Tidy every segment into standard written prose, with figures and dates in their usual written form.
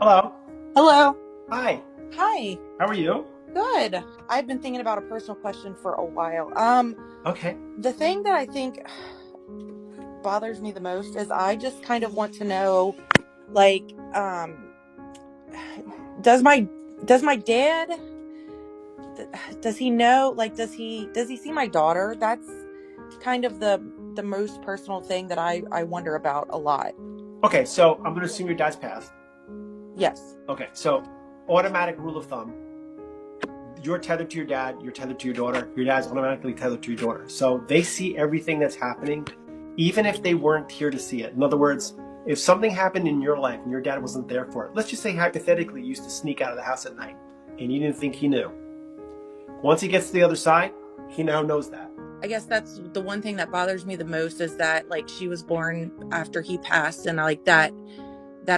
Hello. Hello. Hi. Hi. How are you? Good. I've been thinking about a personal question for a while. Okay. The thing that I think bothers me the most is I just kind of want to know, like, does my dad does he know, like, does he see my daughter? That's kind of the most personal thing that I wonder about a lot. Okay, so I'm going to assume your dad's passed. Yes. Okay, so automatic rule of thumb. You're tethered to your dad, you're tethered to your daughter, your dad's automatically tethered to your daughter. So they see everything that's happening, even if they weren't here to see it. In other words, if something happened in your life and your dad wasn't there for it, let's just say hypothetically you used to sneak out of the house at night and you didn't think he knew. Once he gets to the other side, he now knows that. I guess that's the one thing that bothers me the most is that like she was born after he passed and like that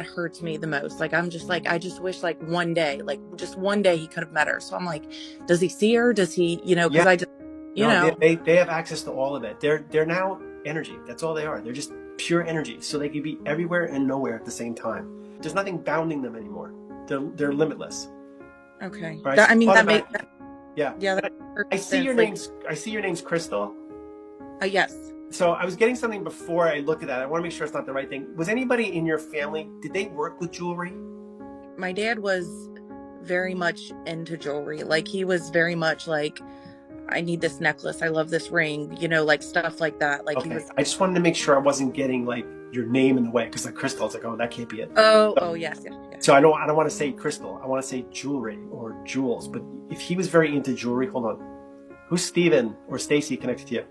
hurts me the most. Like I'm just like I just wish like one day, like just one day he could have met her. So I'm like, does he see her? Does he, Yeah, because I just you no, know, they have access to all of it. They're now energy. That's all they are. They're just pure energy. So they can be everywhere and nowhere at the same time. There's nothing bounding them anymore. They're limitless. okay. Right? That So I mean that makes automatic. Yeah. yeah, that And I makes see sense. your Like name's Crystal. yes. So I was getting something before I looked at that. I want to make sure it's not the right thing. Was anybody in your family, did they work with jewelry? My dad was very much into jewelry. Like he was very much like I need this necklace. I love this ring, like stuff like that. Like he Okay. was I just wanted to make sure I wasn't getting like your name in the way because like Crystal, I was like, oh, that can't be it. oh yes, yeah, yeah. So I don't want to say crystal. I want to say jewelry or jewels. But if he was very into jewelry, hold on. Who's Steven or Stacy connected to you?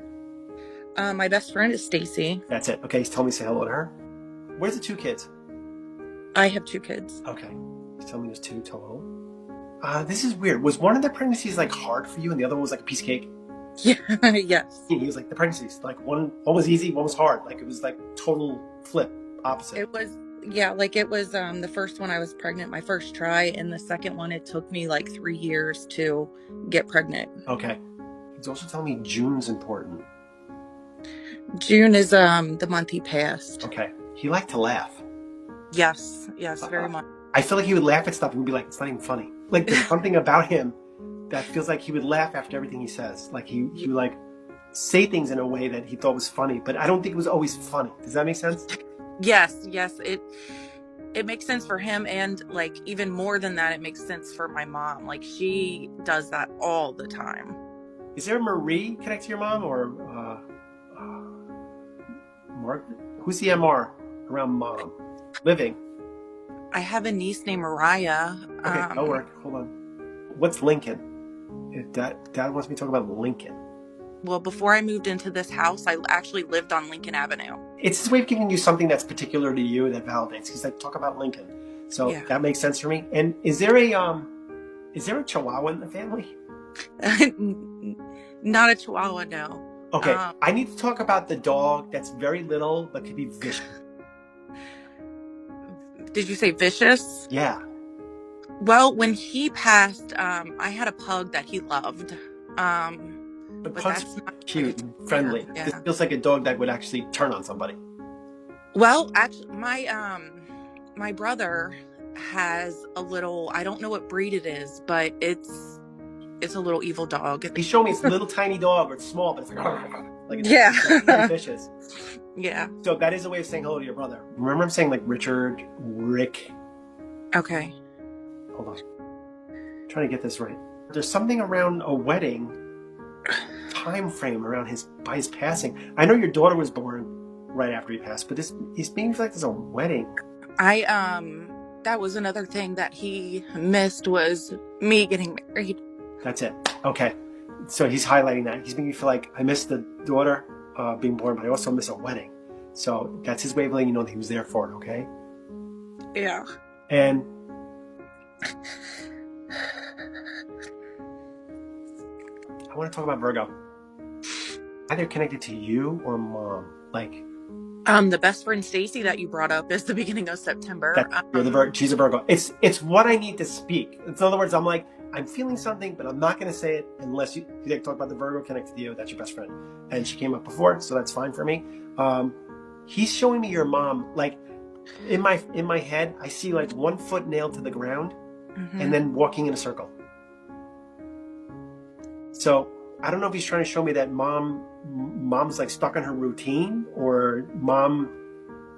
My best friend is Stacy. That's it. Okay, he's telling me to say hello to her. Where's the two kids? I have two kids. Okay. He's telling me there's two total. This is weird. Was one of the pregnancies like hard for you and the other one was like a piece of cake? Yeah, yes. He was like the pregnancies. Like one was easy, one was hard. Like it was like total flip, opposite. It was, yeah, like it was the first one I was pregnant, my first try, and the second one it took me like 3 years to get pregnant. Okay. He's also telling me June's important. June is the month he passed. Okay. He liked to laugh. Yes, yes, very much. I feel like he would laugh at stuff and would be like, it's not even funny. Like there's something about him that feels like he would laugh after everything he says. Like he would like say things in a way that he thought was funny, but I don't think it was always funny. Does that make sense? Yes, yes, it makes sense for him, and like even more than that, it makes sense for my mom. Like she does that all the time. Is there a Marie connected to your mom or Margaret? Who's the MR around mom? Living. I have a niece named Mariah. Okay, that'll work. Hold on. What's Lincoln? If Dad wants me to talk about Lincoln. Well, before I moved into this house, I actually lived on Lincoln Avenue. It's his way of giving you something that's particular to you that validates. He's like, talk about Lincoln. So Yeah. that makes sense for me. And is there a Chihuahua in the family? Not a Chihuahua, no. Okay, I need to talk about the dog that's very little but could be vicious. Did you say vicious? Yeah. Well, when he passed, I had a pug that he loved. But But Pugs that's not cute and friendly. Yeah. This feels like a dog that would actually turn on somebody. Well, actually, my brother has a little. I don't know what breed it is, but it's a little evil dog. He's showing me it's a little tiny dog or it's small, but it's like it's Yeah. very vicious. Yeah. So that is a way of saying hello to your brother. Remember I'm saying like Richard, Rick. Okay. Hold on. I'm trying to get this right. There's something around a wedding time frame around by his passing. I know your daughter was born right after he passed, but he's being like there's a wedding. That was another thing that he missed was me getting married. That's it. Okay. So he's highlighting that. He's making me feel like I missed the daughter being born, but I also miss a wedding. So that's his way of letting you know that he was there for it, okay? Yeah. And I want to talk about Virgo. Either connected to you or mom. Like the best friend Stacy that you brought up is the beginning of September. She's a Virgo. It's what I need to speak. In other words, I'm like, I'm feeling something, but I'm not going to say it unless you talk about the Virgo connected to you. That's your best friend. And she came up before, so that's fine for me. He's showing me your mom. Like, In my head, I see like 1 foot nailed to the ground Mm-hmm. and then walking in a circle. So I don't know if he's trying to show me that mom's like stuck in her routine, or mom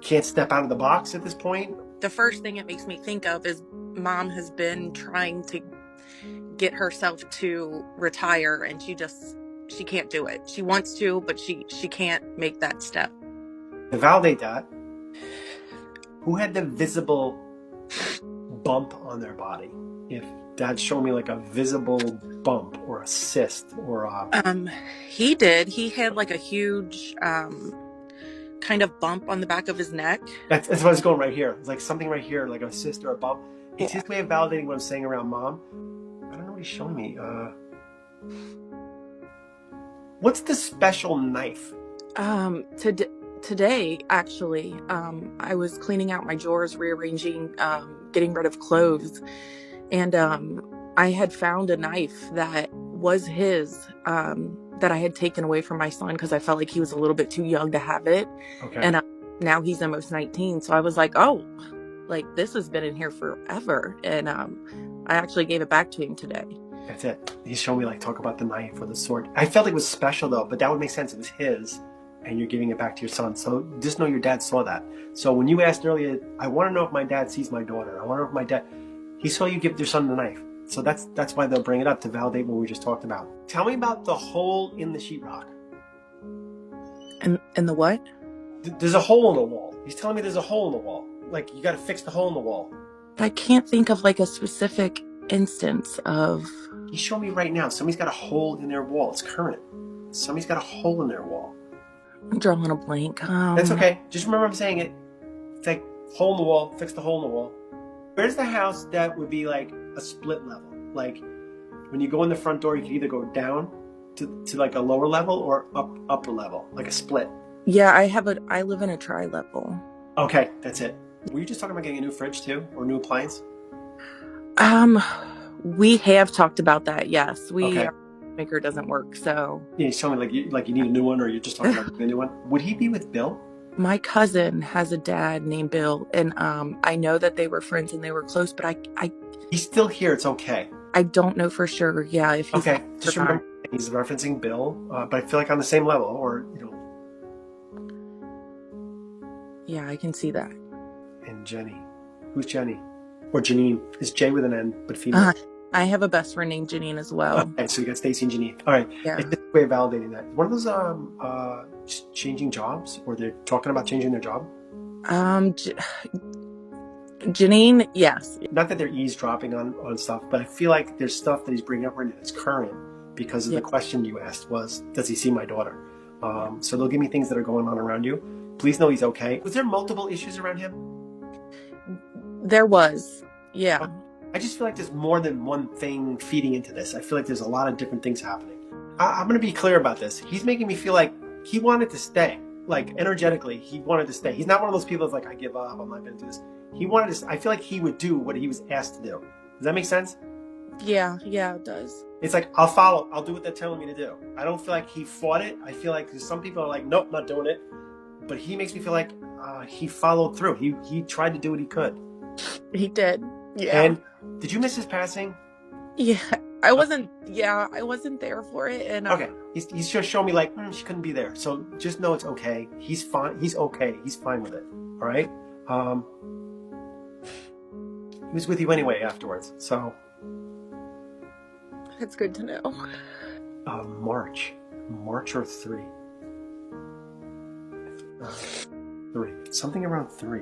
can't step out of the box at this point. The first thing it makes me think of is mom has been trying to get herself to retire, and she can't do it. She wants to, but she can't make that step. To validate that, who had the visible bump on their body? If Dad's showing me like a visible bump or a cyst or a... He did. He had like a huge kind of bump on the back of his neck. That's what I was going right here. It's like something right here, like a cyst or a bump. It's his way of validating what I'm saying around mom. I don't know what he's showing me. What's the special knife? Today, actually, I was cleaning out my drawers, rearranging, getting rid of clothes, and I had found a knife that was his, that I had taken away from my son because I felt like he was a little bit too young to have it. Okay. And now he's almost 19, so I was like, oh, like this has been in here forever, and I actually gave it back to him today. That's it. He's showing me like talk about the knife or the sword. I felt it was special though, but that would make sense. It was his, and you're giving it back to your son. So just know your dad saw that. So when you asked earlier, I want to know if my dad sees my daughter. I want to know if my dad, he saw you give your son the knife. So that's why they'll bring it up to validate what we just talked about. Tell me about the hole in the sheetrock. And the what? There's a hole in the wall. He's telling me there's a hole in the wall. Like you got to fix the hole in the wall. I can't think of like a specific instance of... He's showing me right now. Somebody's got a hole in their wall. It's current. Somebody's got a hole in their wall. I'm drawing a blank. That's okay. Just remember I'm saying it. It's like hole in the wall. Fix the hole in the wall. Where's the house that would be like a split level? Like when you go in the front door, you can either go down to like a lower level or upper level, like a split. Yeah, I live in a tri-level. Okay, that's it. Were you just talking about getting a new fridge too, or new appliance? We have talked about that. Yes, Okay. Our maker doesn't work, so Yeah, he's telling me like you need a new one, or you're just talking about getting a new one. Would he be with Bill? my cousin has a dad named Bill, and I know that they were friends and they were close, but I He's still here. It's okay. I don't know for sure. Yeah, if he's okay. Just remember he's referencing Bill, but I feel like on the same level, or Yeah, I can see that. And Jenny, who's Jenny? Or Janine? Is J with an N, but female. I have a best friend named Janine as well. Okay, so you got Stacy and Janine. All right. Yeah. It's a way of validating that. One of those changing jobs, or they're talking about changing their job? Janine, yes. Not that they're eavesdropping on stuff, but I feel like there's stuff that he's bringing up right now that's current because of the question you asked was, does he see my daughter? So they'll give me things that are going on around you. Please know he's okay. Was there multiple issues around him? There was. Yeah. I just feel like there's more than one thing feeding into this. I feel like there's a lot of different things happening. I'm going to be clear about this. He's making me feel like he wanted to stay. Like, energetically, he wanted to stay. He's not one of those people that's like, I give up, I'm not going to do this. He wanted to, I feel like he would do what he was asked to do. Does that make sense? Yeah, it does. It's like, I'll follow. I'll do what they're telling me to do. I don't feel like he fought it. I feel like some people are like, nope, not doing it. But he makes me feel like he followed through. He tried to do what he could. He did. Yeah. And did you miss his passing? Yeah, I wasn't there for it. And okay, he's just showing me like she couldn't be there. So just know it's okay. He's fine. He's okay. He's fine with it. All right. He was with you anyway afterwards. So that's good to know. March or 3. 3. Something around 3.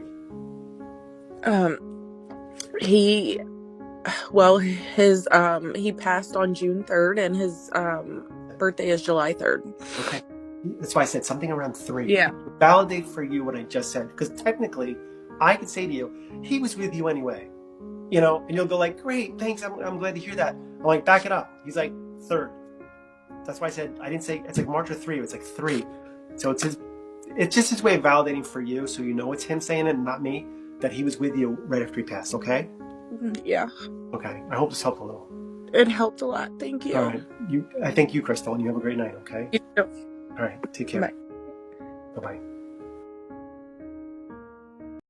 He passed on June 3rd, and his birthday is July 3rd. Okay. That's why I said something around 3. Yeah. Validate for you what I just said. Because technically, I could say to you, he was with you anyway. You know, and you'll go like, great, thanks, I'm glad to hear that. I'm like, back it up. He's like, 3rd. That's why I said, I didn't say, it's like March or 3, it's like 3. So it's just his way of validating for you, so you know it's him saying it and not me, that he was with you right after he passed, okay? Yeah. Okay, I hope this helped a little. It helped a lot, thank you. All right, I thank you, Crystal, and you have a great night, okay? You too. All right, take care. Bye. Bye-bye.